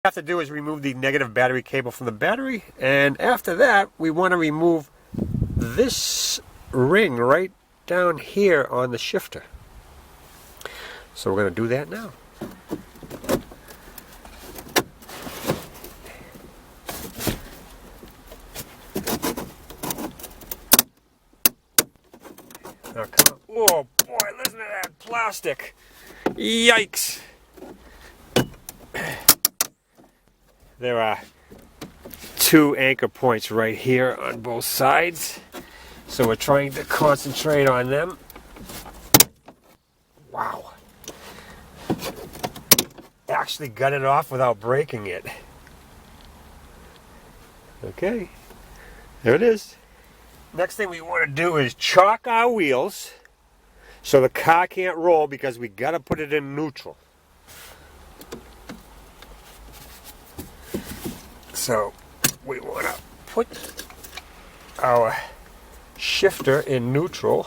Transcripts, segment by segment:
Have to do is remove the negative battery cable from the battery, and after that we want to remove this ring right down here on the shifter. So we're going to do that now. Now come on. Oh boy, listen to that plastic. Yikes. There are 2 anchor points right here on both sides, so we're trying to concentrate on them. Wow. Actually got it off without breaking it. Okay, there it is. Next thing we want to do is chalk our wheels so the car can't roll, because we got to put it in neutral. So we want to put our shifter in neutral.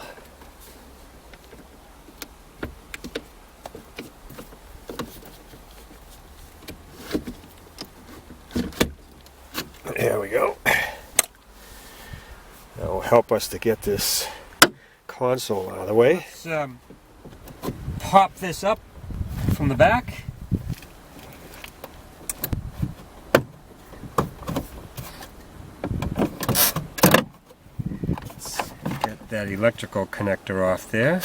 There we go. That will help us to get this console out of the way. Let's pop this up from the back. That electrical connector off there.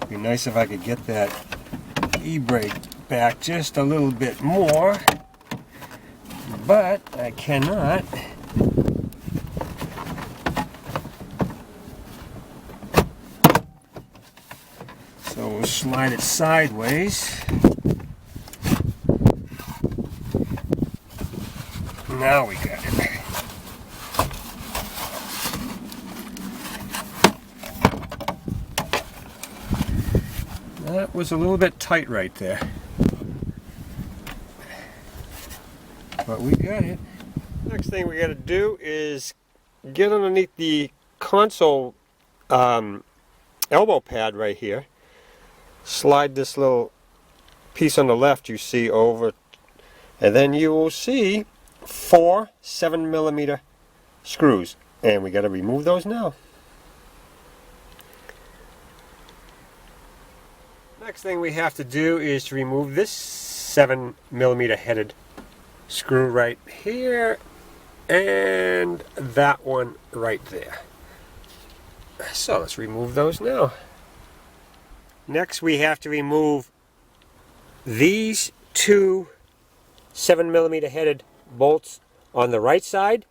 Be nice if I could get that e-brake back just a little bit more. But I cannot. So we'll slide it sideways. Now we got it. That was a little bit tight right there. But we got it. Next thing we got to do is get underneath the console elbow pad right here. Slide this little piece on the left you see over, and then you will see 4 7mm screws, and we got to remove those now. Next thing we have to do is to remove this 7mm headed screw right here, and that one right there. So let's remove those now. Next we have to remove these 2 7mm headed bolts on the right side,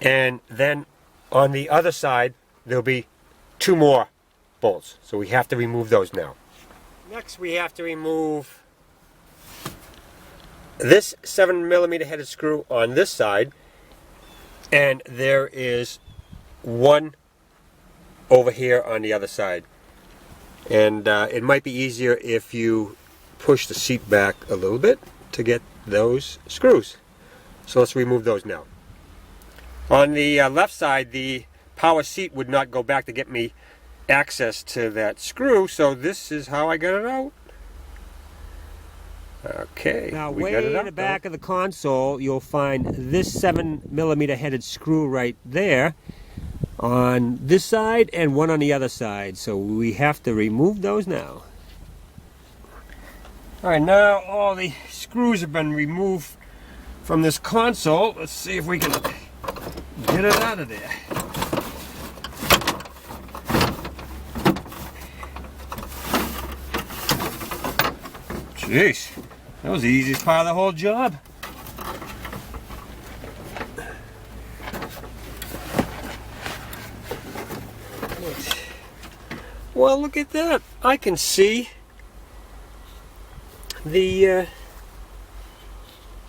and then on the other side there'll be 2 more bolts. So we have to remove those now. Next we have to remove this 7mm headed screw on this side, and there is 1 over here on the other side. And it might be easier if you push the seat back a little bit to get those screws. So let's remove those now. On the left side, the power seat would not go back to get me access to that screw, so this is how I got it out. Okay, now way in the back of the console you'll find this 7mm headed screw right there on this side, and 1 on the other side, so we have to remove those now. Alright, now all the screws have been removed from this console. Let's see if we can get it out of there. Jeez. That was the easiest part of the whole job. Well, look at that. I can see the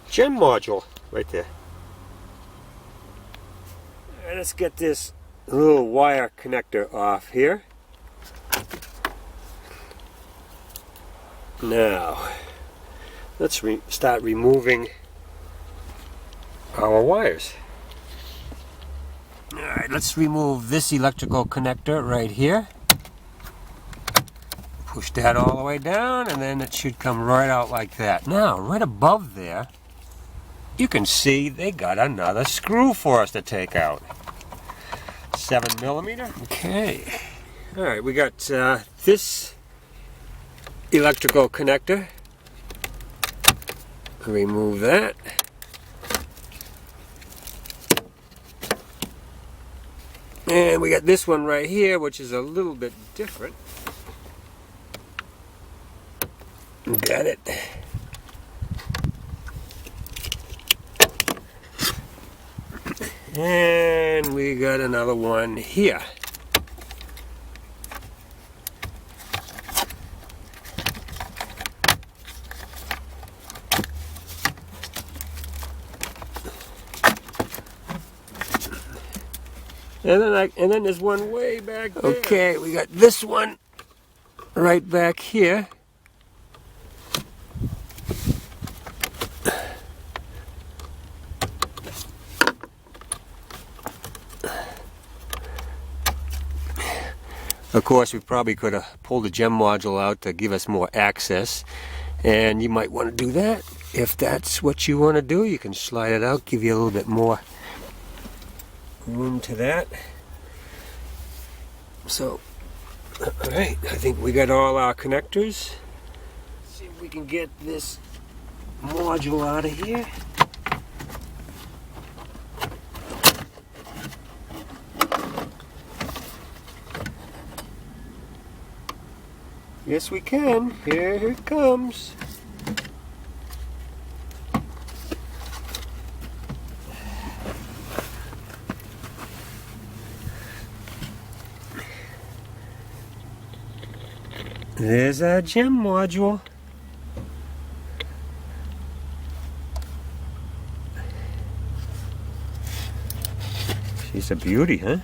gem module right there. Let's get this little wire connector off here. Now, let's start removing our wires. Alright, let's remove this electrical connector right here. Push that all the way down, and then it should come right out like that. Now, right above there, you can see they got another screw for us to take out. 7mm. Okay. Alright, we got this electrical connector. Remove that. And we got this one right here, which is a little bit different. Got it. And we got another one here. And then there's one way back there. Okay, we got this one right back here. Of course, we probably could have pulled the gem module out to give us more access, and you might want to do that. If that's what you want to do, you can slide it out, give you a little bit more room to that. So, alright, I think we got all our connectors. Let's see if we can get this module out of here. Yes, we can. Here it comes. There's our gem module. She's a beauty, huh?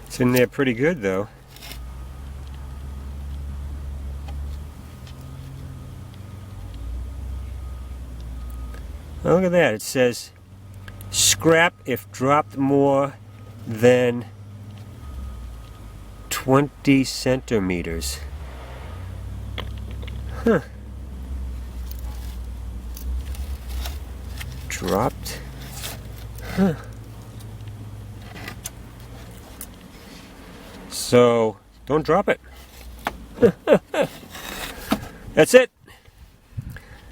It's in there pretty good, though. Oh, look at that. It says scrap if dropped more than 20 centimeters. Huh. Dropped. Huh. So, don't drop it. That's it.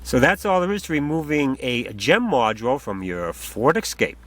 So that's all there is to removing a gem module from your Ford Escape.